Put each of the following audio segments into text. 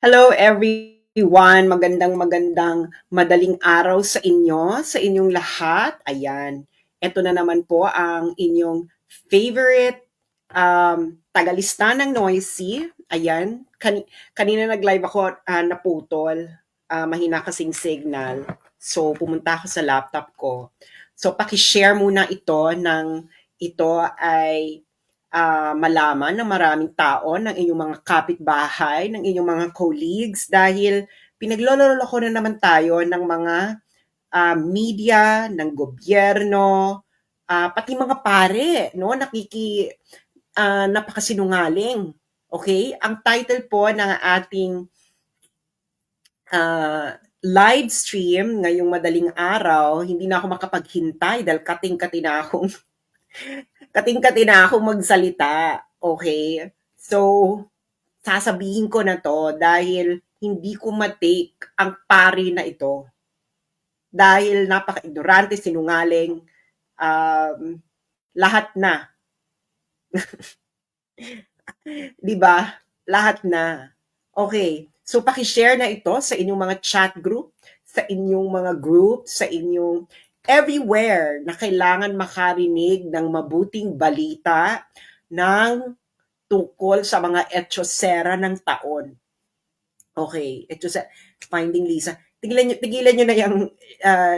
Hello everyone, magandang madaling araw sa inyong lahat. Ayan, eto na naman po ang inyong favorite tagalista ng Noisy. Ayan, kanina nag-live ako, naputol, mahina kasing signal. So pumunta ako sa laptop ko. So paki-share muna ito ay malaman ng maraming tao, ng inyong mga kapitbahay, ng inyong mga colleagues dahil pinaglololo ko na naman tayo ng mga media, ng gobyerno, pati mga pare, no? Napakasinungaling. Okay? Ang title po ng ating live stream ngayong madaling araw, hindi na ako makapaghintay dahil kating-kati na akong kating-kati na akong magsalita. Okay? So, sasabihin ko na to dahil hindi ko matake ang pari na ito. Dahil napaka-ignorante, sinungaling, um, lahat na. 'Di ba? Lahat na. Okay. So, paki-share na ito sa inyong mga chat group, sa inyong mga group, sa inyong everywhere na kailangan makarinig ng mabuting balita ng tungkol sa mga etsyosera ng taon. Okay, etsyosera. Finding Lisa. Tigilan nyo na yung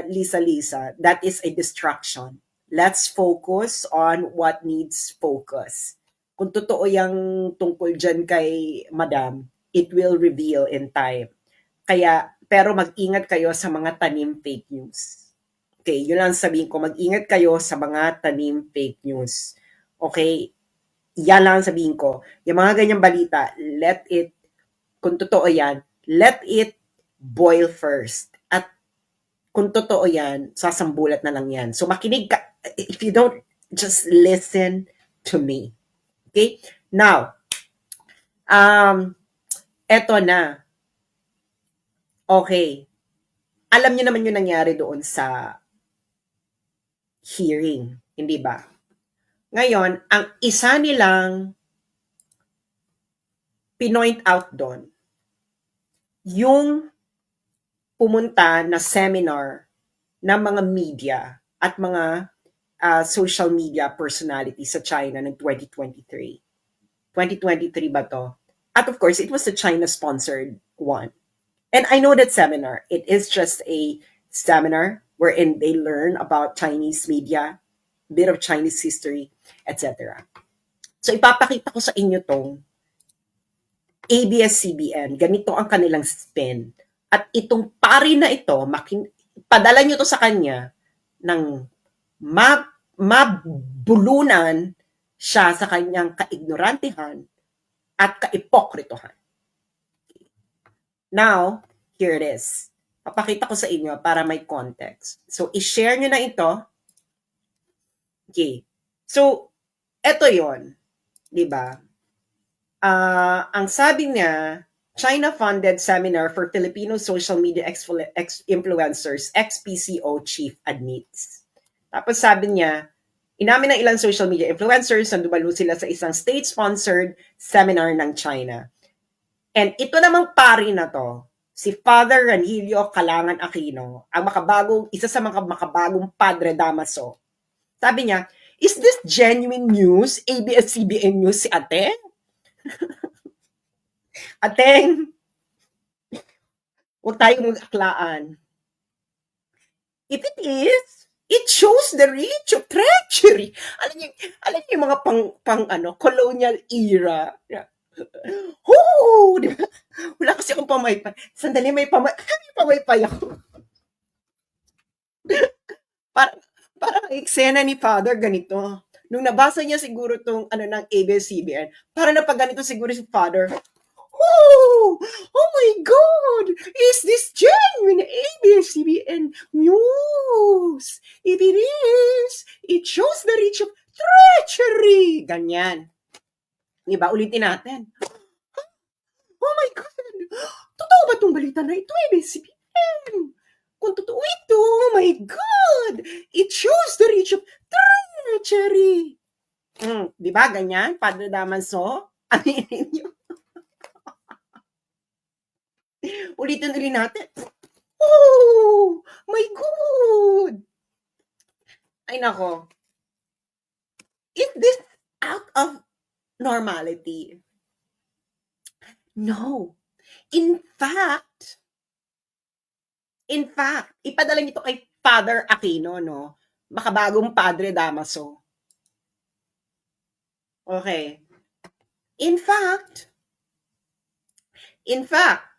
Lisa. That is a distraction. Let's focus on what needs focus. Kung totoo yung tungkol dyan kay Madam, it will reveal in time. Kaya, pero mag-ingat kayo sa mga tanim fake news. Okay, yun lang sabihin ko, mag-ingat kayo sa mga tanim fake news. Okay, yan lang sabihin ko. Yung mga ganyang balita, kung totoo yan, let it boil first. At kung totoo yan, sasambulat na lang yan. So makinig ka, if you don't, just listen to me. Okay? Now, eto na. Okay. Alam niyo naman yung nangyari doon sa hearing, hindi ba? Ngayon, ang isa nilang pinoint out doon, yung pumunta na seminar ng mga media at mga social media personality sa China ng 2023. 2023 ba to? At of course, it was a China-sponsored one. And I know that seminar, it is just a seminar wherein they learn about Chinese media, bit of Chinese history, etc. So ipapakita ko sa inyo tong ABS-CBN. Ganito ang kanilang spin. At itong pari na ito, padala nyo to sa kanya ng mabulunan siya sa kanyang kaignorantihan at kaipokritohan. Now, here it is. Papakita ko sa inyo para may context. So, i-share nyo na ito. Okay. So, eto yon, di ba? Ang sabi niya, China-funded seminar for Filipino social media influencers, ex-PCO chief admits. Tapos sabi niya, inamin ng ilang social media influencers na dumalo sila sa isang state-sponsored seminar ng China. And ito namang pari na to, si Father Ranhilio Calangan Aquino, isa sa mga makabagong Padre Damaso. Sabi niya, is this genuine news? ABS-CBN News si ate? Ateng, huwag tayong mag-aklaan. If it is, it shows the reach of treachery. Alam niyo yung mga colonial era. Di ba? Wala kasi akong pamaypay. Sandali, may pamaypay ako. Parang eksena ni Father ganito. Nung nabasa niya siguro tong ng ABS-CBN, parang napaganito siguro si Father. Oh my God! Is this genuine ABS-CBN news? If it is, it shows the reach of treachery. Ganyan. Diba? Ulitin natin. Oh my God! Totoo ba itong balita na ito, ABS-CBN? Kung totoo ito, oh my God! It shows the reach of treachery. Diba? Ganyan? Padre Damanso? Aminin nyo. Ulitin ulit natin. Oh! My God! Ay nako. Is this out of normality? No. In fact, ipadala niyo to kay Father Aquino, no? Makabagong Padre Damaso. Okay. In fact, in fact,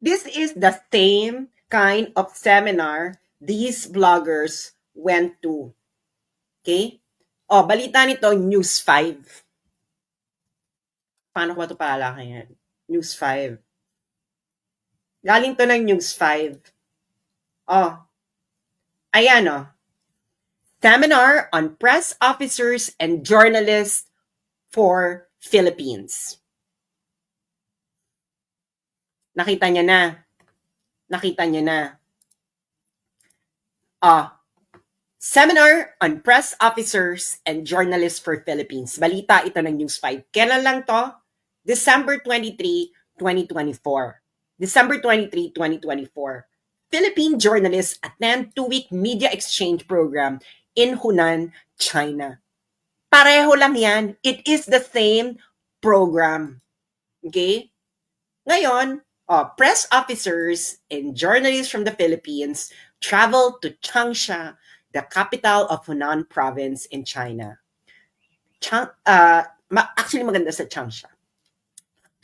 this is the same kind of seminar these bloggers went to. Okay? Oh, balita nito, News 5. Paano ko ba ito palalakihan? News 5. Galing to ng News 5. Oh, ayan oh. Seminar on press officers and journalists for Philippines. Nakita niya na. Nakita niya na. Seminar on press officers and journalists for Philippines. Balita ito ng News 5. Kailan lang to? December 23, 2024. December 23, 2024. Philippine journalists attend 2-week media exchange program in Hunan, China. Pareho lang yan. It is the same program. Okay? Ngayon, press officers and journalists from the Philippines traveled to Changsha, the capital of Hunan province in China. Actually, maganda sa Changsha.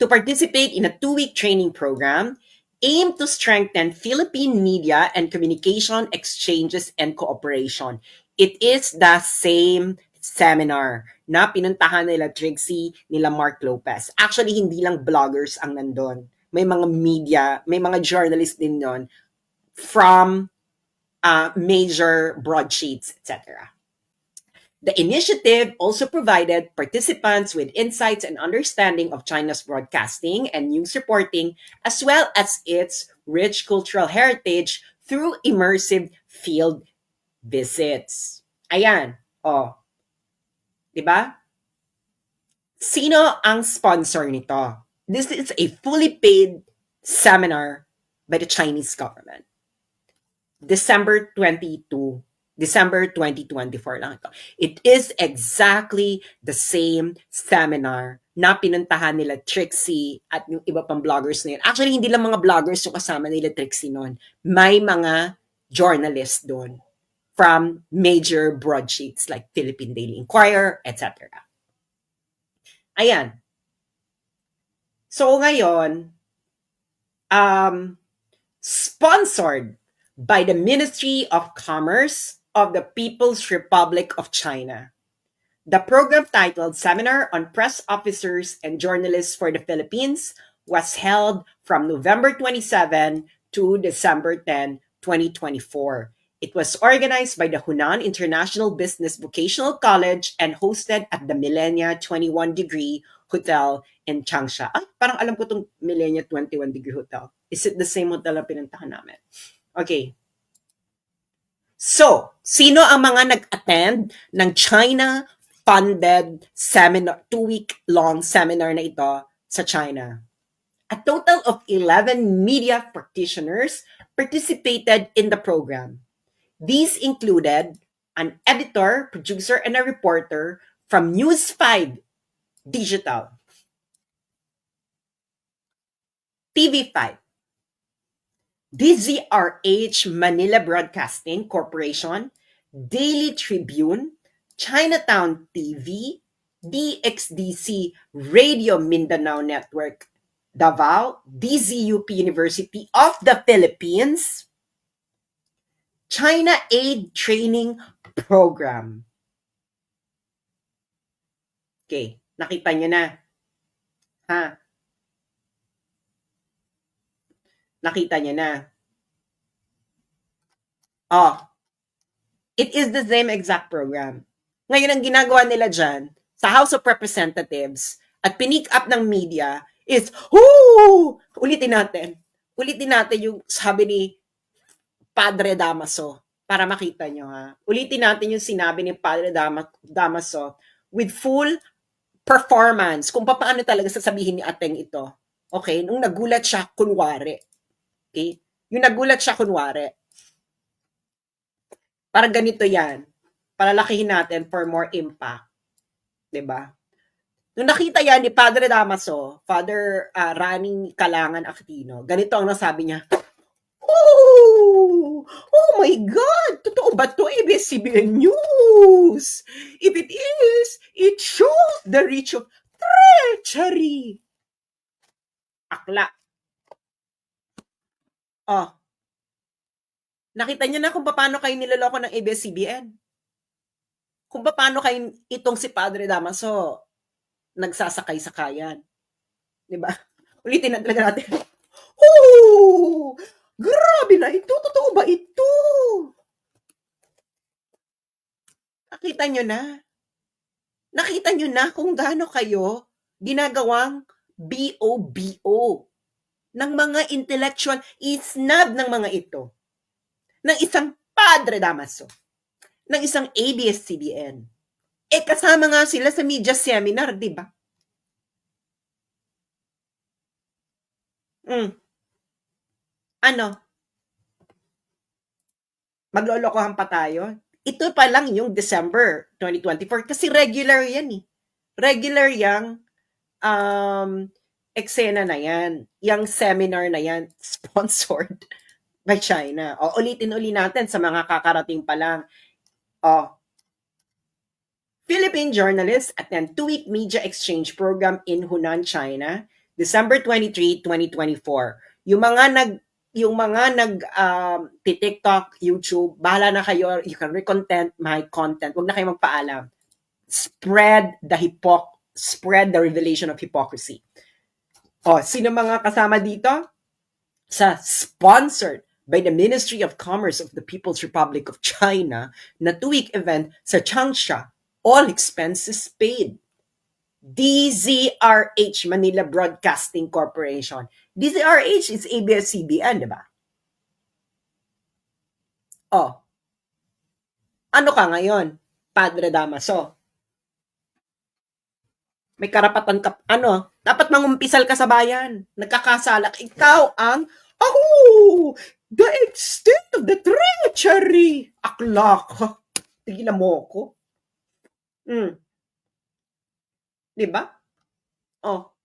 To participate in a 2-week training program aimed to strengthen Philippine media and communication exchanges and cooperation. It is the same seminar na pinuntahan nila Trixie, nila Mark Lopez. Actually, hindi lang vloggers ang nandun. May mga media, may mga journalists din yon from major broadsheets, etc. The initiative also provided participants with insights and understanding of China's broadcasting and news reporting, as well as its rich cultural heritage through immersive field visits. Ayan. Oh. Diba? Sino ang sponsor nito? This is a fully paid seminar by the Chinese government. December 2024 lang ito. It is exactly the same seminar na pinuntahan nila Trixie at yung iba pang vloggers na yun. Actually, hindi lang mga vloggers yung kasama nila Trixie noon. May mga journalists doon from major broadsheets like Philippine Daily Inquirer, etc. Ayan. So ngayon, sponsored by the Ministry of Commerce of the People's Republic of China. The program titled Seminar on Press Officers and Journalists for the Philippines was held from November 27 to December 10, 2024. It was organized by the Hunan International Business Vocational College and hosted at the Millenia 21 Degree Hotel in Changsha. Ay, parang alam ko itong Millenia 21 Degree Hotel. Is it the same hotel na pinuntahan namin? Okay. So, sino ang mga nag-attend ng China-funded seminar, 2-week-long seminar na ito sa China? A total of 11 media practitioners participated in the program. These included an editor, producer, and a reporter from News 5 Digital, TV5, DZRH Manila Broadcasting Corporation, Daily Tribune, Chinatown TV, DXDC Radio Mindanao Network, Davao, DZUP University of the Philippines, China Aid Training Program. Okay, nakita nyo na. Ha? Nakita nyo na. It is the same exact program. Ngayon, ang ginagawa nila dyan, sa House of Representatives, at pinick up ng media, is, ulitin natin yung sabi ni Padre Damaso, para makita nyo ha. Ulitin natin yung sinabi ni Padre Damaso with full performance kung paano talaga sasabihin ni Ateng ito. Okay? Nung nagulat siya, kunwari. Okay? Yung nagulat siya, kunwari. Parang ganito yan. Palalakihin natin for more impact. 'Di ba? Nung nakita yan ni Padre Damaso, Father Rani Kalangan Aquino, ganito ang nasabi niya, Oh! Oh my God! Totoo ba to? ABS-CBN News! If it is, it shows the reach of treachery. Akla. Oh. Nakita niyo na kung paano kayo niloloko ng ABS-CBN. Kung paano kayo itong si Padre Damaso nagsasakay-sakayan. Diba? Ulitin na talaga natin. Oh! Grabe na ito! Totoo ba ito? Nakita nyo na. Nakita nyo na kung gaano kayo ginagawang BOBO ng mga intellectual isnab ng mga ito. Ng isang Padre Damaso. Ng isang ABS-CBN. Kasama nga sila sa media seminar, di ba? Ano? Maglolokohan pa tayo? Ito pa lang yung December 2024 kasi regular yan eh. Regular yang eksena na yan. Yung seminar na yan, sponsored by China. O, ulitin-uli natin sa mga kakarating pa lang. Philippine journalists attend 2-week media exchange program in Hunan, China, December 23, 2024. Yung mga nag TikTok, YouTube, bahala na kayo, you can recontent my content. Huwag na kayo magpaalam. Spread the revelation of hypocrisy. Sino mga kasama dito? Sa sponsored by the Ministry of Commerce of the People's Republic of China na 2-week event sa Changsha, all expenses paid. DZRH, Manila Broadcasting Corporation. DZRH is ABS-CBN, di ba? Ano ka ngayon, Padre Damaso? May karapatan ka, dapat mangumpisal ka sa bayan. Nagkakasalak. Ikaw ang, the extent of the treachery. Aklak. Tigilan mo ko. Diba?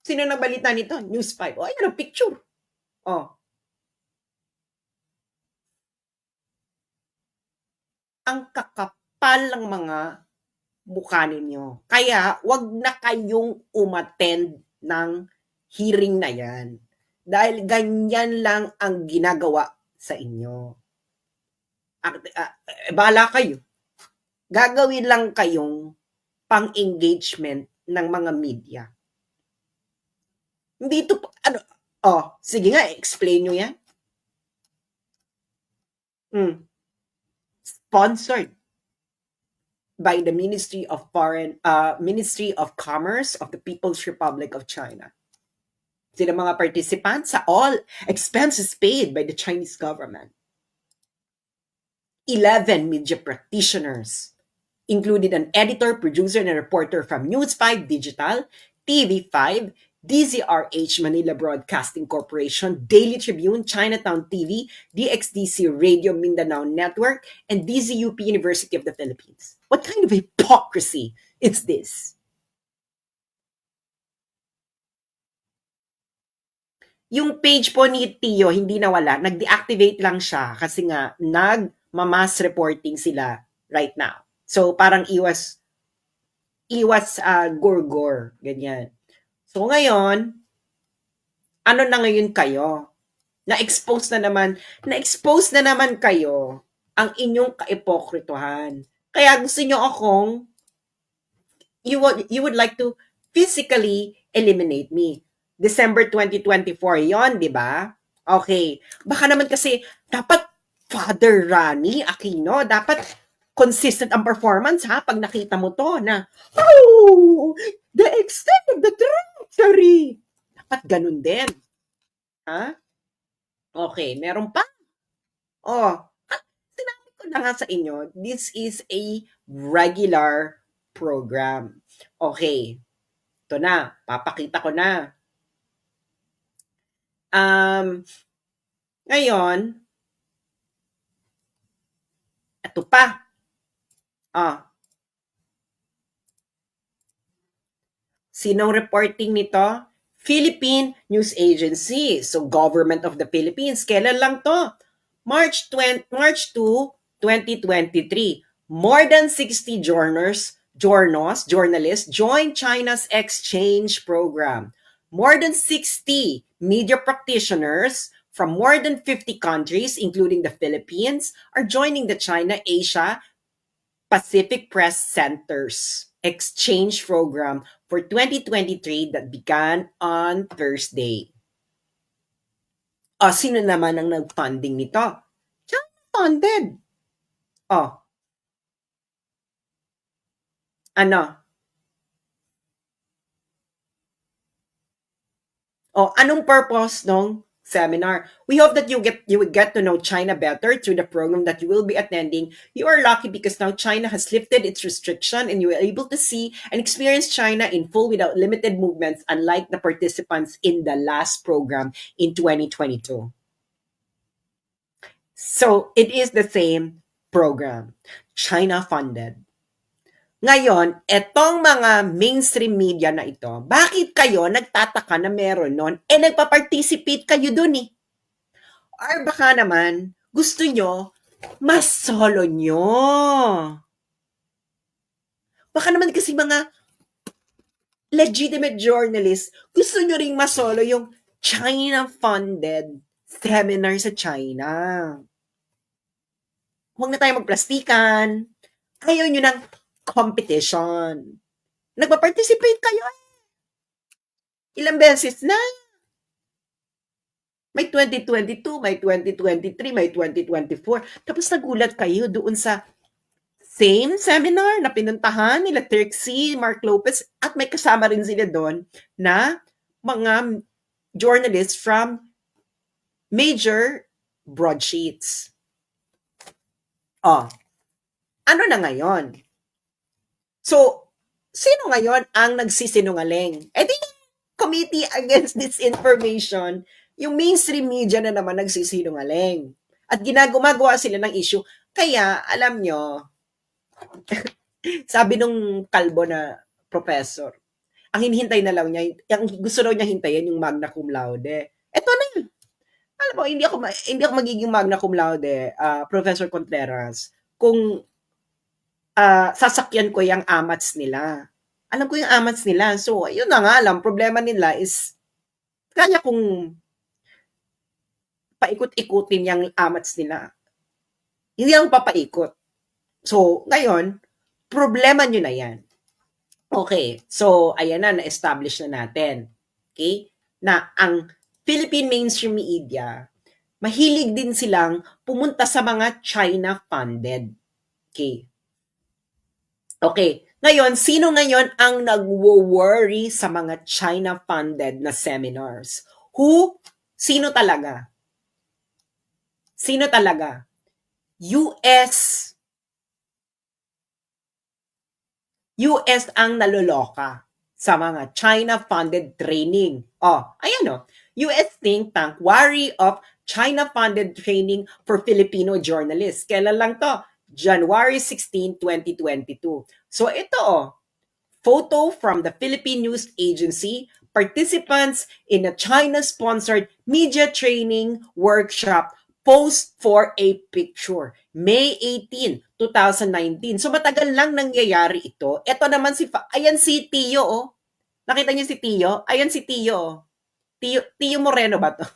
Sino nagbalita nito? News 5. Ayan ang picture. Ang kakapal ng mga mukha ninyo. Kaya, wag na kayong umattend ng hearing na yan. Dahil ganyan lang ang ginagawa sa inyo. Bahala kayo. Gagawin lang kayong pang-engagement ng mga media. Hindi ito, sige nga, explain nyo yan. Sponsored by the Ministry of Commerce of the People's Republic of China. Sila mga participants sa all expenses paid by the Chinese government. 11 media practitioners, included an editor, producer, and a reporter from News 5 Digital, TV5, DZRH Manila Broadcasting Corporation, Daily Tribune, Chinatown TV, DXDC Radio Mindanao Network, and DZUP University of the Philippines. What kind of hypocrisy is this? Yung page po ni Tio, hindi nawala. Nag-deactivate lang siya kasi nga nag-mass reporting sila right now. So, parang iwas gorgor. Ganyan. So, ngayon, ano na ngayon kayo? Na-expose na naman kayo ang inyong kaipokrituhan. Kaya gusto nyo akong, you would like to physically eliminate me. December 2024 yon, di ba? Okay. Baka naman kasi, dapat Father Rani Aquino, dapat consistent ang performance, ha? Pag nakita mo to na, the extent of the treachery. Dapat ganun din. Ha? Okay, meron pa? Sinabi ko na nga sa inyo, this is a regular program. Okay, ito na, papakita ko na. Ngayon, ito pa. Ah, sinong reporting nito? Philippine News Agency. So, Government of the Philippines. Kailan lang to? March 2, 2023. More than 60 journalists joined China's exchange program. More than 60 media practitioners from more than 50 countries, including the Philippines, are joining the China Asia Pacific Press Center's exchange program for 2023 that began on Thursday. O, sino naman ang nag-funding nito? China funded. O, ano? O, anong purpose ng seminar? We hope that you would get to know China better through the program that you will be attending. You are lucky because now China has lifted its restriction and you are able to see and experience China in full without limited movements, unlike the participants in the last program in 2022. So, it is the same program. China funded. Ngayon, etong mga mainstream media na ito, bakit kayo nagtataka na meron nun? Nagpa-participate kayo dun eh. Or baka naman, gusto nyo, mas solo nyo. Baka naman kasi mga legitimate journalists, gusto nyo ring masolo yung China-funded seminar sa China. Huwag na tayo magplastikan. Ayaw nyo ng competition. Nagpa-participate kayo. Ilang beses na. May 2022, may 2023, may 2024. Tapos nagulat kayo doon sa same seminar na pinuntahan nila Trixie, Mark Lopez, at may kasama rin sila doon na mga journalists from major broadsheets. Oh, ano na ngayon? So, sino ngayon ang nagsisinungaling? Di Committee Against Disinformation, yung mainstream media na naman nagsisinungaling. At gumagawa sila ng issue. Kaya, alam nyo, sabi nung kalbo na professor, ang hinihintay na lang niya, ang gusto daw niya hintayin yung magna cum laude. Eto na. Alam mo, hindi ako magiging magna cum laude, Professor Contreras, kung sasakyan ko yung amats nila. Alam ko yung amats nila. So, yun na nga lang. Problema nila is, kaya kung paikot-ikutin yung amats nila. Hindi ako papaikot. So, ngayon, problema nyo na yan. Okay. So, ayan na, na-establish na natin. Okay? Na ang Philippine mainstream media, mahilig din silang pumunta sa mga China-funded. Okay. Okay. Ngayon, sino ngayon ang nagwo-worry sa mga China-funded na seminars? Sino talaga? Sino talaga? US ang naluloka sa mga China-funded training. Ayan US think tank worry of China-funded training for Filipino journalists. Kailan lang to? January 16, 2022. So ito photo from the Philippine News Agency, participants in a China-sponsored media training workshop post for a picture. May 18, 2019. So matagal lang nangyayari ito. Ito naman ayan si Tio. Nakita niyo si Tio? Ayan si Tio. Tio Moreno ba to?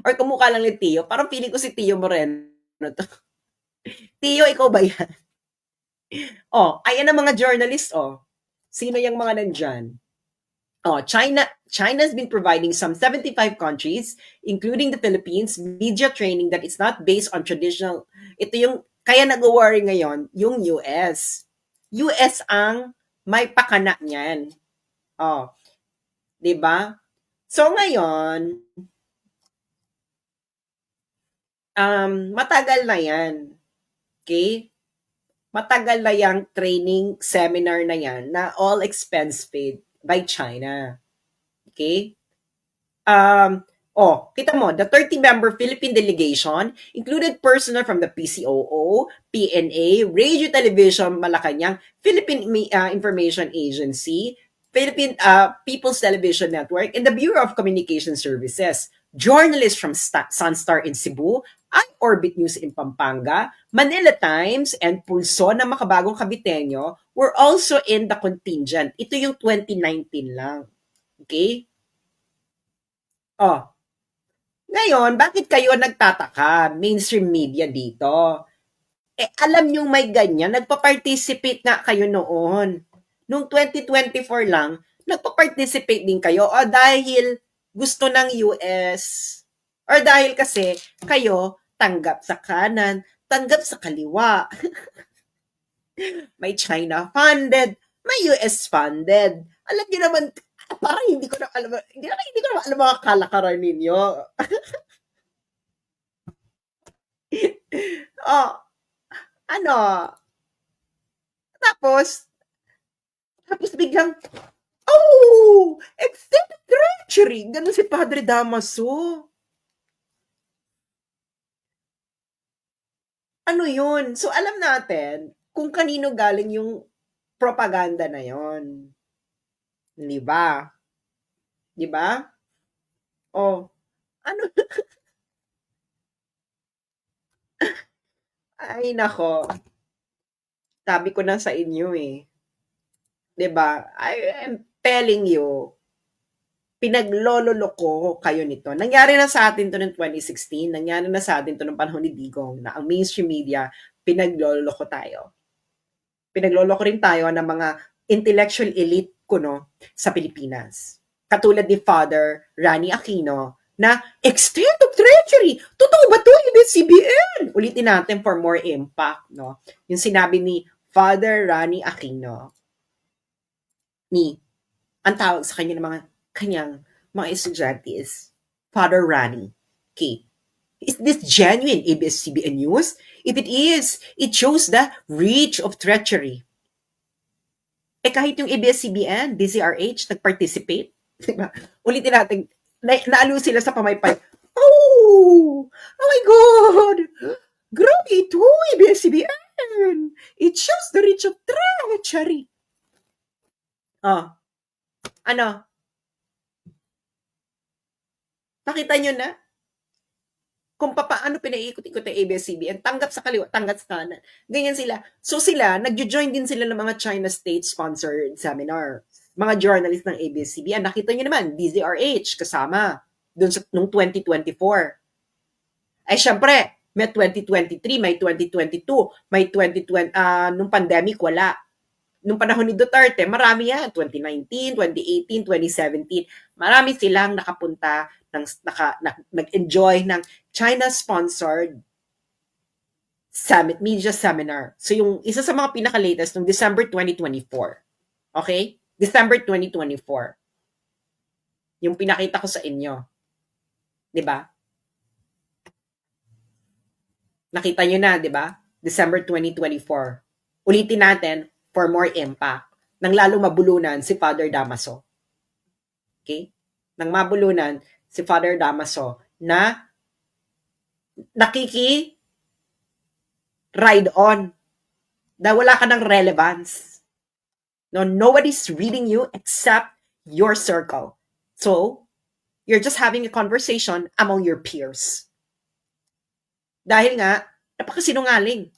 Or kumukha lang ni Tio? Parang feeling ko si Tio Moreno to. Tio, ikaw ba yan? Ayan ang mga journalist, Sino yung mga nandyan? China has been providing some 75 countries, including the Philippines, media training that is not based on traditional. Ito yung, kaya nag-worry ngayon, yung US. US ang may pakana niyan. Diba? So ngayon, matagal na yan. Okay? Matagal na yang training seminar na yan na all expense paid by China. Okay? Kita mo, the 30-member Philippine delegation included personnel from the PCOO, PNA, Radio Television Malacanang, Philippine Information Agency, Philippine People's Television Network, and the Bureau of Communication Services. Journalists from Sunstar in Cebu, iOrbit News in Pampanga, Manila Times, and Pulso na makabagong Kabitenyo were also in the contingent. Ito yung 2019 lang. Okay? Oh, ngayon, bakit kayo nagtataka, mainstream media dito? Alam nyo may ganyan, nagpa-participate nga kayo noon. Noong 2024 lang, nagpa-participate din kayo o dahil gusto ng US or dahil kasi kayo tanggap sa kanan, tanggap sa kaliwa. May China funded, may US funded. Alam niyo naman, parang hindi ko na alam mga kalakaran ninyo. Oh, ano? Tapos biglang, extended treachery. Ganun si Padre Damaso. Ano yun? So, alam natin kung kanino galing yung propaganda na yon. Di ba? Di ba? Oh, ano? Ay, nako. Sabi ko na sa inyo eh. 'Di ba? I am telling you, pinaglololoko kayo nito. Nangyari na sa atin to noong 2016, nangyari na sa atin to noong panahon ni Digong na ang mainstream media, pinagloloko tayo. Pinagloloko rin tayo ng mga intellectual elite kuno sa Pilipinas. Katulad ni Father Rani Aquino na extent of treachery. Totoo ba to? ABS-CBN. Ulitin natin for more impact, no? Yung sinabi ni Father Rani Aquino ang tawag sa kanya ng kanyang mga estudyante is Father Rani. Okay. Is this genuine ABS-CBN news? If it is, it shows the reach of treachery. Kahit yung ABS-CBN, DZRH, nag-participate. Diba? Ulitin natin, naalo sila sa pamaypay. Oh my God! Grabe ito, ABS-CBN! It shows the reach of treachery. Ano? Nakita nyo na? Kung paano pinaiikot-ikot ng ABS-CBN, tanggap sa kaliwa, tanggap sa kanan. Ganyan sila. So sila, nagjo-join din sila ng mga China state-sponsored seminar. Mga journalist ng ABS-CBN. Nakita nyo naman, DZRH kasama doon sa nung 2024. Syempre, may 2023, may 2022, may 2020, nung pandemic, wala. Nung panahon ni Duterte, marami yan. 2019, 2018, 2017. Marami silang nakapunta, nag-enjoy ng China-sponsored media seminar. So yung isa sa mga pinaka-latest noong December 2024. Okay? December 2024. Yung pinakita ko sa inyo. 'Di ba? Nakita nyo na, 'di ba? December 2024. Ulitin natin for more impact. Nang lalo mabulunan si Father Damaso. Okay? Nang mabulunan si Father Damaso na ride on na wala ka ng relevance. No, nobody's reading you except your circle. So, you're just having a conversation among your peers. Dahil nga, napakasinungaling.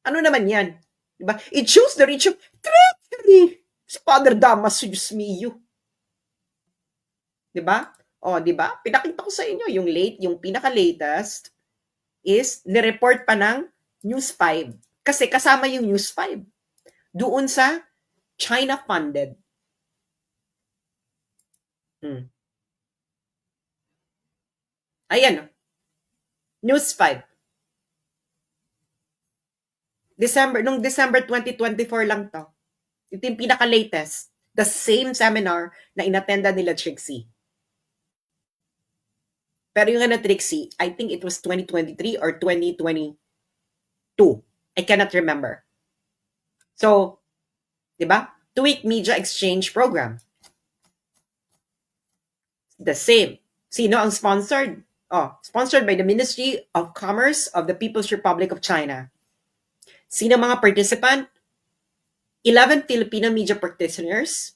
Ano naman yan? Diba? It shows the reach of treachery. Si Father Damaso, Diyos mio. Diba? Diba? Pinakita ko sa inyo yung pinaka-latest is nireport pa ng News 5. Kasi kasama yung News 5. Doon sa China-funded. Ayan. News 5. Nung December 2024 lang to. Ito yung pinaka-latest. The same seminar na inattenda nila Trixie. Pero yung na Trixie, I think it was 2023 or 2022. I cannot remember. So, di ba? Two-week media exchange program. The same. Sino ang sponsored? Oh, sponsored by the Ministry of Commerce of the People's Republic of China. Sino mga participant? 11 Filipino media practitioners,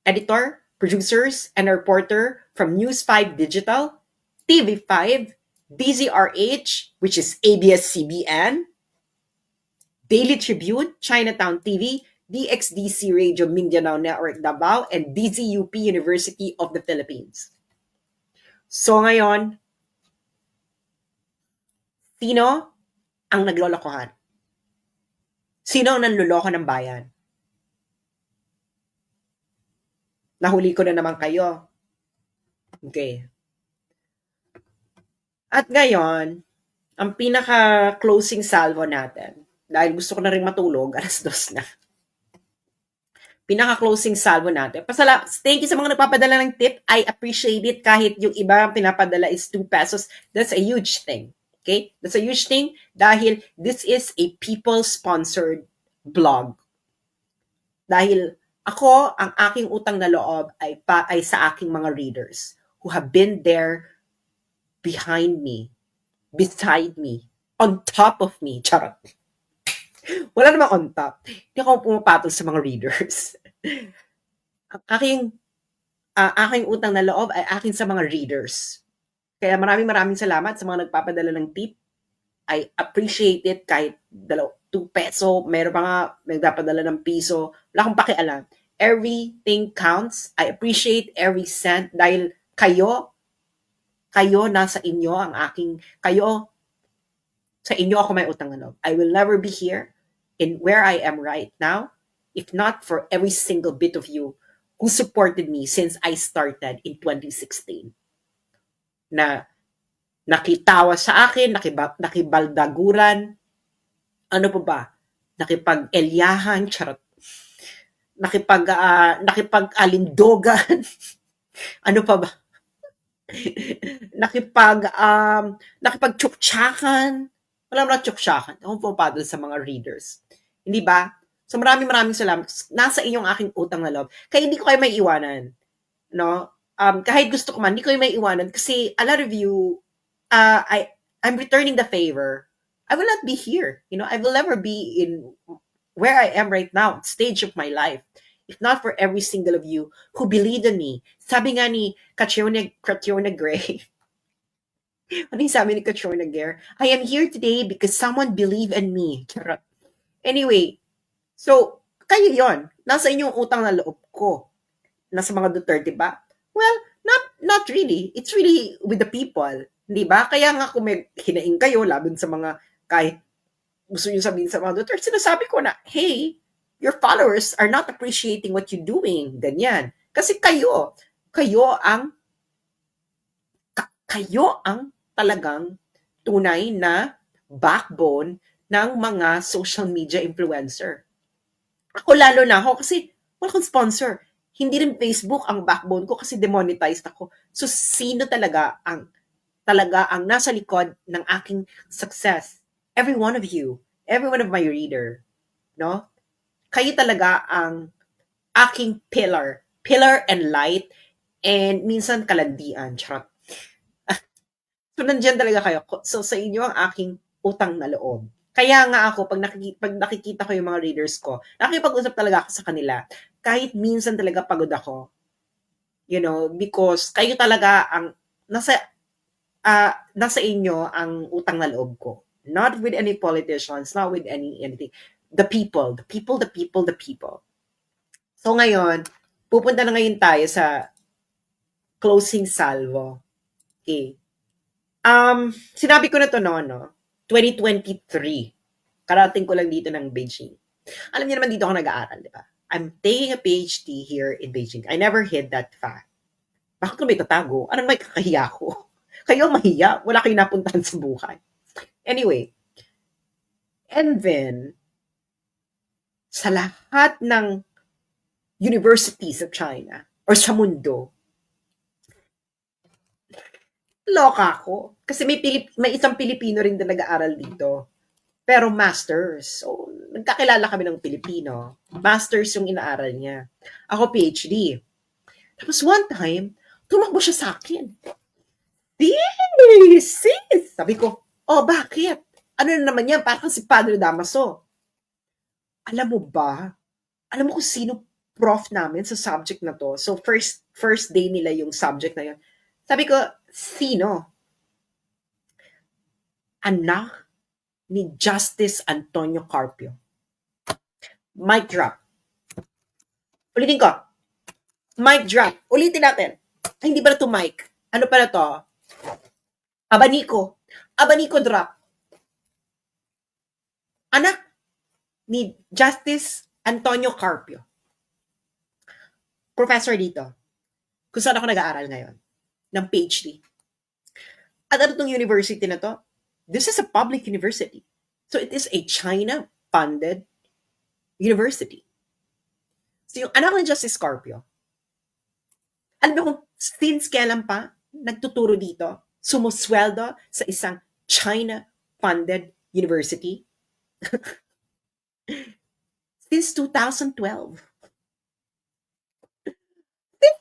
editor, producers, and a reporter from News 5 Digital, TV5, DZRH, which is ABS-CBN, Daily Tribune, Chinatown TV, DXDC Radio Mindanao Network Davao, and DZUP University of the Philippines. So ngayon, sino ang naglolokohan? Sino ang nanloloko ng bayan? Nahuli ko na naman kayo. Okay. At ngayon, ang pinaka-closing salvo natin, dahil gusto ko na rin matulog, 2:00 na. Pinaka-closing salvo natin. Thank you sa mga nagpapadala ng tip. I appreciate it kahit yung iba pinapadala is 2 pesos. That's a huge thing. Okay? That's a huge thing dahil this is a people-sponsored blog. Dahil ako, ang aking utang na loob ay sa aking mga readers who have been there behind me, beside me, on top of me. Charot. Wala namang on top. Hindi ako pumapatol sa mga readers. Ang aking utang na loob ay akin sa mga readers. Kaya maraming salamat sa mga nagpapadala ng tip. I appreciate it kahit 2 peso, meron pa nga nagpapadala ng piso. Wala akong pakialam. Everything counts. I appreciate every cent dahil kayo nasa inyo ang sa inyo ako may utang na loob. I will never be here in where I am right now if not for every single bit of you who supported me since I started in 2016. Na nakitawa sa akin, nakibaldaguran, ano pa ba? Nakipag-elyahan, charot. Nakipag-alindogan, ano pa ba? Nakipag-tsuktsakan. Wala mo na tsuktsakan. Ako pumapatol sa mga readers. Hindi ba? So maraming salamat. Nasa inyong aking utang na loob. Kaya hindi ko kayo may iwanan. No? Kahit gusto ko man, hindi ko kayo may iwanan kasi a lot of you, I'm returning the favor. I will not be here. I will never be in where I am right now, stage of my life. If not for every single of you who believed in me. Sabi nga ni Catriona Gray, ano yung sabi ni Catriona Gray? I am here today because someone believed in me. Anyway, so, kayo yon. Nasa inyong utang na loob ko. Nasa mga Duterte ba? Well, not really. It's really with the people. Hindi ba? Kaya nga kung may hinaing kayo laban sa mga kahit gusto nyo sabihin sa mga Duterte, sinasabi ko na, hey, your followers are not appreciating what you're doing. Ganyan. Kasi kayo ang talagang tunay na backbone ng mga social media influencer. Ako lalo na ako kasi wala akong sponsor. Hindi rin Facebook ang backbone ko kasi demonetized ako. So sino talaga ang nasa likod ng aking success? Every one of you, every one of my reader, no? Kayo talaga ang aking pillar and light, and minsan kalandian. Charot. So nandiyan talaga kayo. So sa inyo ang aking utang na loob. Kaya nga ako, pag nakikita ko yung mga readers ko, nakikipag-usap talaga ako sa kanila. Kahit minsan talaga pagod ako. Because kayo talaga ang nasa inyo ang utang na loob ko. Not with any politicians, not with anything. The people. So ngayon, pupunta na ngayon tayo sa closing salvo. Okay. Sinabi ko na to 2023. Karating ko lang dito ng Beijing. Alam niyo naman dito ako nag-aaral, di ba? I'm taking a PhD here in Beijing. I never hid that fact. Bakit ko may tatago? Anong may kakahiya ko? Kayo mahiya? Wala kayong napuntahan sa buhay. Anyway. And then, sa lahat ng universities of China or sa mundo, loka ako. Kasi may isang Pilipino rin na nag-aaral dito. Pero masters. So, nagkakilala kami ng Pilipino. Masters yung inaaral niya. Ako PhD. Tapos one time, tumakbo siya sa akin. Sis! Sabi ko, oh, bakit? Ano na naman yan? Parang si Padre Damaso. Alam mo ba? Alam mo kung sino prof namin sa subject na to? So, first day nila yung subject na yun. Sabi ko, sino? Anak ni Justice Antonio Carpio. Mic drop. Ulitin ko. Mic drop. Ulitin natin. Ay, hindi ba na to mic? Ano pala to? Abanico. Abanico drop. Anak ni Justice Antonio Carpio. Professor dito. Kung saan ako nag-aaral ngayon. Ng PhD. At ano tong university na to? This is a public university. So it is a China-funded university. So yung anak ni Justice Carpio, alam mo kung since kailan pa nagtuturo dito, sumusweldo sa isang China-funded university? Since 2012. Since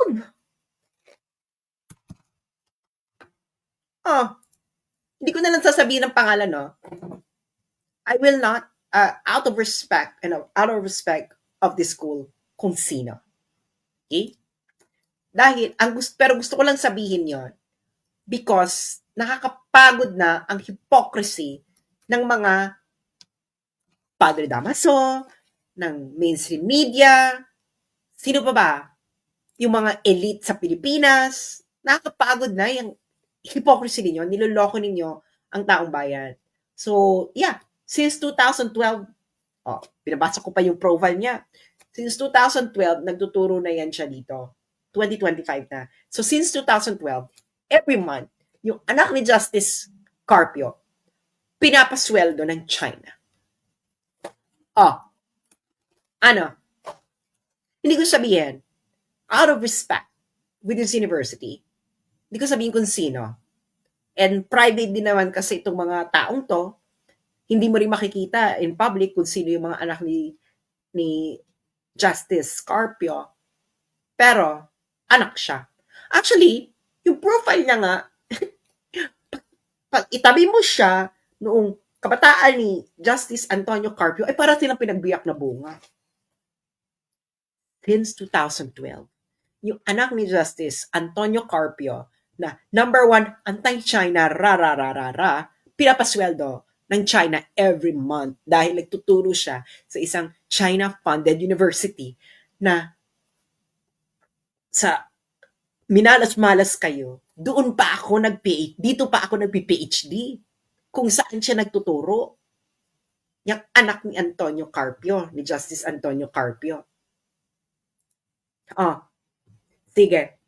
2012! Oh, hindi ko na lang sasabihin ng pangalan, no? I will not, out of respect of this school, kung sino. Okay? Dahil, pero gusto ko lang sabihin yon because nakakapagod na ang hypocrisy ng mga Padre Damaso, ng mainstream media, sino pa ba? Yung mga elite sa Pilipinas, nakakapagod na yung hypocrisy ninyo, niloloko ninyo ang taong bayan. So, yeah, since 2012, binabasa ko pa yung profile niya. Since 2012, nagtuturo na yan siya dito. 2025 na. So, since 2012, every month, yung anak ni Justice Carpio, pinapasweldo ng China. Ano? Hindi ko sabihin, out of respect with this university, hindi ko sabihin kung sino. And private din naman kasi itong mga taong to, hindi mo rin makikita in public kung sino yung mga anak ni Justice Carpio. Pero, anak siya. Actually, yung profile niya nga, pag itabi mo siya noong kabataan ni Justice Antonio Carpio, ay para silang pinagbiyak na bunga. Since 2012, yung anak ni Justice Antonio Carpio, na number 1, anti-China, pinapasweldo ng China every month dahil nagtuturo siya sa isang China-funded university na sa minalas-malas kayo, doon pa ako dito pa ako nagpi-PhD kung saan siya nagtuturo. Yung anak ni Antonio Carpio, ni Justice Antonio Carpio. Sige.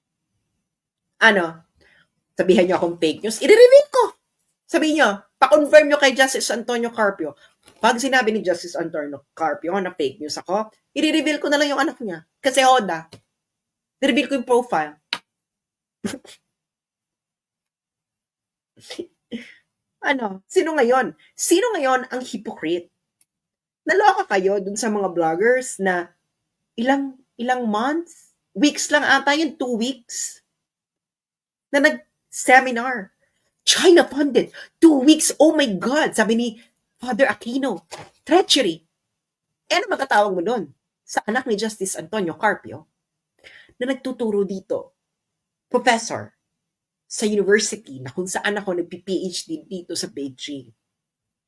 Ano? Sabihan niyo akong fake news, i-reveal ko. Sabihin niyo, pa-confirm niyo kay Justice Antonio Carpio. Pag sinabi ni Justice Antonio Carpio na fake news ako, i-reveal ko na lang yung anak niya. Kasi Hoda, i-reveal ko yung profile. Ano? Sino ngayon? Sino ngayon ang hypocrite? Naloka kayo dun sa mga vloggers na ilang months? Weeks lang ata yun, 2 weeks. Na nag-seminar. China-funded. 2 weeks. Oh my God. Sabi ni Father Aquino. Treachery. Ano magkatawag mo doon? Sa anak ni Justice Antonio Carpio na nagtuturo dito. Professor sa university na kung saan ako nagpi-PhD dito sa Beijing.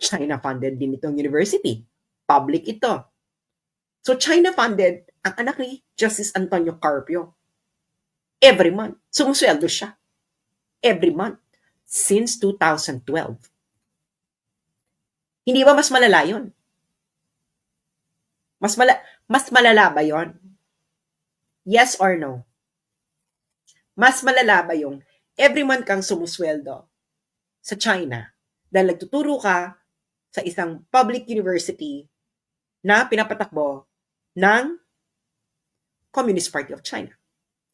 China-funded din itong university. Public ito. So, China-funded ang anak ni Justice Antonio Carpio. Every month. Sumusweldo siya. Every month. Since 2012. Hindi ba mas malala yun? Mas malala ba yun? Yes or no? Mas malala ba yung every month kang sumusweldo sa China dahil nagtuturo ka sa isang public university na pinapatakbo ng Communist Party of China?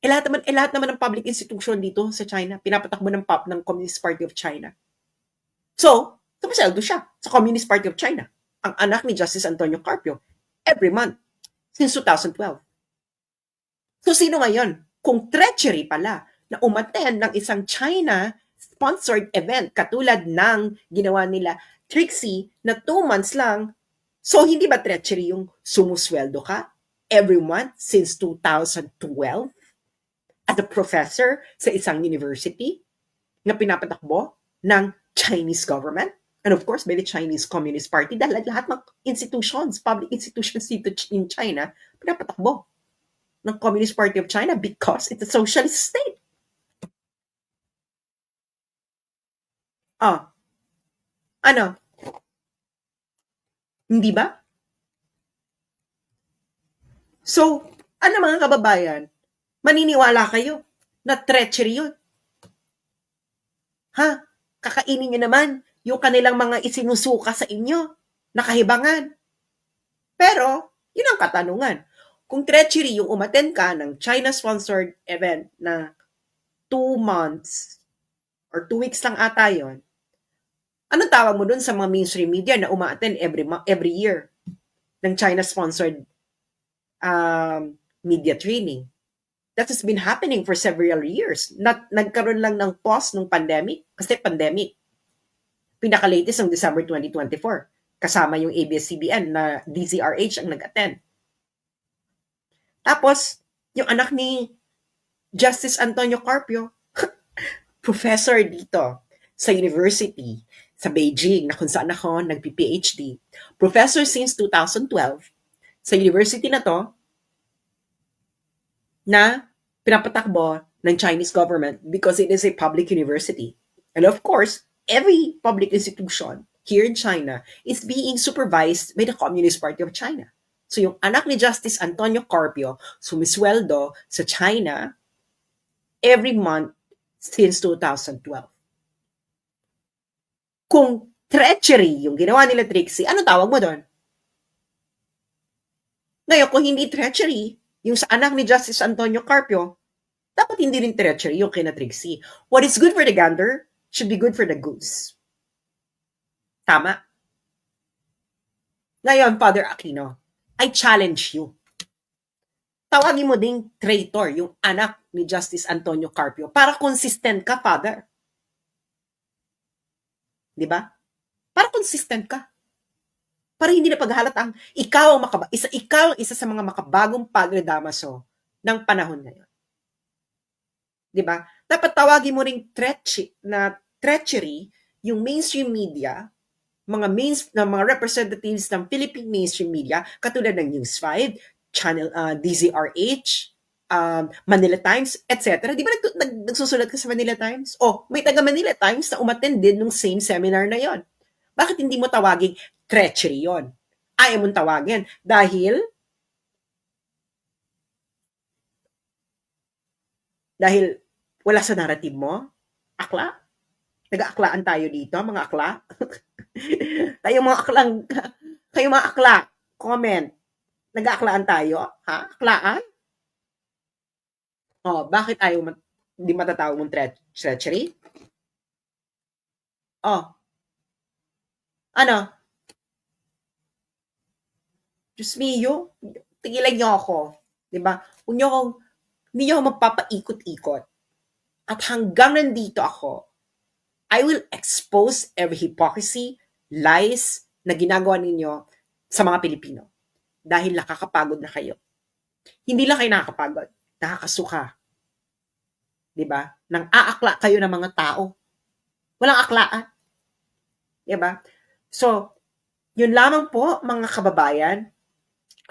Lahat naman ng public institution dito sa China pinapatakbo ng Communist Party of China. So, Sumasweldo siya sa Communist Party of China. Ang anak ni Justice Antonio Carpio, every month since 2012. So sino ngayon? Kung treachery pala na umattend ng isang China-sponsored event katulad ng ginawa nila Trixie na 2 months lang, so hindi ba treachery yung sumusweldo ka every month since 2012 as a professor sa isang university na pinapatakbo ng Chinese government? And of course, by the Chinese Communist Party, dahil lahat ng institutions, public institutions dito in China, pinapatakbo ng Communist Party of China because it's a socialist state. Ah, ano? Hindi ba? So, ano mga kababayan, maniniwala kayo na treachery yun? Ha? Kakainin nyo naman yung kanilang mga isinusuka sa inyo na kahibangan. Pero, yun ang katanungan. Kung treachery yung umattend ka ng China-sponsored event na 2 months or 2 weeks lang ata yun, anong tawag mo dun sa mga mainstream media na umaattend every year ng China-sponsored media training? That has been happening for several years. Nagkaroon lang ng pause nung pandemic kasi pandemic. Pinaka-latest ng December 2024. Kasama yung ABS-CBN na DZRH ang nag-attend. Tapos, yung anak ni Justice Antonio Carpio, professor dito sa university sa Beijing na kung saan ako nagpi-PhD. Professor since 2012 sa university na to na pinapatakbo ng Chinese government because it is a public university. And of course, every public institution here in China is being supervised by the Communist Party of China. So yung anak ni Justice Antonio Carpio sumisweldo sa China every month since 2012. Kung treachery yung ginawa nila Trixie, ano tawag mo doon? Ngayon, kung hindi treachery, yung sa anak ni Justice Antonio Carpio, dapat hindi rin treachery yung kina Trixie. What is good for the gander should be good for the goose. Tama? Ngayon, Father Aquino, I challenge you. Tawagin mo ding traitor yung anak ni Justice Antonio Carpio para consistent ka, Father. Di ba? Para consistent ka. Para hindi na paghalatang ikaw ang isa sa mga makabagong Padre Damaso ng panahon ngayon. Di ba? Dapat tawagin mo ring treachery yung mainstream media, mga representatives ng Philippine mainstream media katulad ng News 5, Channel DZRH, Manila Times, etc. Di ba nagsusulat ka sa Manila Times? Oh, may taga Manila Times na umattend din nung same seminar na yon. Bakit hindi mo tawagin treachery yon? Ayaw mong tawagin dahil wala sa narrative mo? Akla? Nag-aaklaan tayo dito, mga akla? Kayo mga akla, comment. Nag-aaklaan tayo? Ha? Aklaan? Oh, bakit hindi matatawag mong treachery? Oh. Ano? Diyos mio, tigilan niyo ako. Diba? Hindi niyo ako magpapaikot-ikot. At hanggang nandito ako, I will expose every hypocrisy, lies na ginagawa ninyo sa mga Pilipino. Dahil nakakapagod na kayo. Hindi lang kayo nakakapagod, nakakasuka. Diba? Nang aakla kayo ng mga tao. Walang aklaan. Diba? So, yun lamang po, mga kababayan.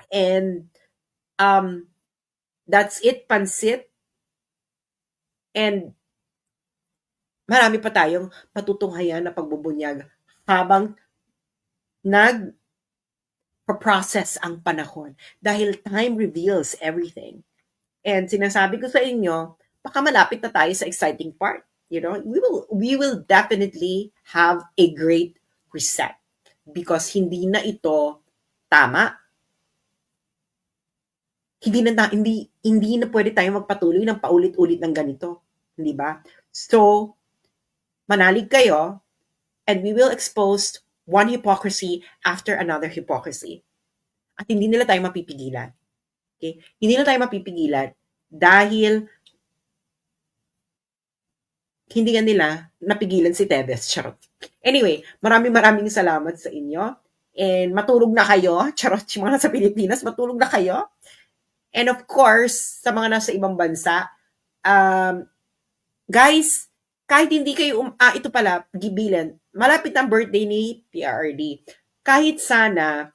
And, that's it, Pansit. And, marami pa tayong patutunghayan na pagbubunyag habang nag-process ang panahon. Dahil time reveals everything. And sinasabi ko sa inyo, baka malapit na tayo sa exciting part. You know, we will definitely have a great reset because hindi na ito tama. Hindi na pwede tayo magpatuloy ng paulit-ulit ng ganito, hindi ba? So, manalig kayo and we will expose one hypocrisy after another hypocrisy. At hindi nila tayo mapipigilan. Okay? Hindi nila tayo mapipigilan dahil hindi nga nila napigilan si Tevez. Charot. Anyway, maraming salamat sa inyo. And matulog na kayo. Charot, yung mga nasa Pilipinas, matulog na kayo. And of course, sa mga nasa ibang bansa, guys, kahit hindi kayo, ito pala, gibilan, malapit ang birthday ni PRD. Kahit sana,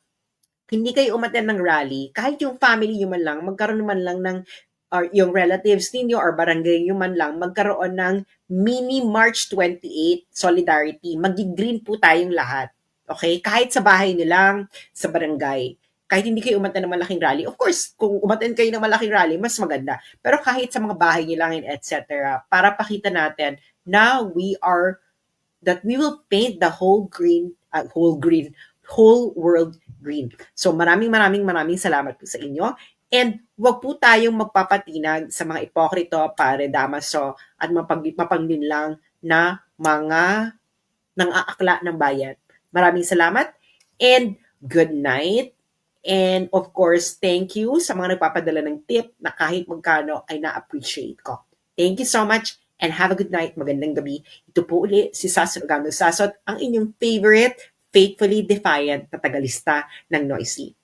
hindi kayo umattend ng rally, kahit yung family nyo man lang, magkaroon man lang ng, or yung relatives ninyo or barangay nyo man lang, magkaroon ng mini March 28 Solidarity. Mag-green po tayong lahat. Okay? Kahit sa bahay nyo lang, sa barangay. Kahit hindi kayo umattend ng malaking rally. Of course, kung umattend kayo ng malaking rally, mas maganda. Pero kahit sa mga bahay nyo lang, etc., para pakita natin na that we will paint the whole world green. So maraming salamat po sa inyo. And wag po tayong magpapatinag sa mga ipokrito, pare, damaso, at mapanglinlang na mga nang-aakla ng bayan. Maraming salamat and good night. And of course, thank you sa mga nagpapadala ng tip na kahit magkano ay na-appreciate ko. Thank you so much and have a good night. Magandang gabi. Ito po uli si Sasot Ogando Sasot, ang inyong favorite, faithfully defiant na tagalista ng Noisy.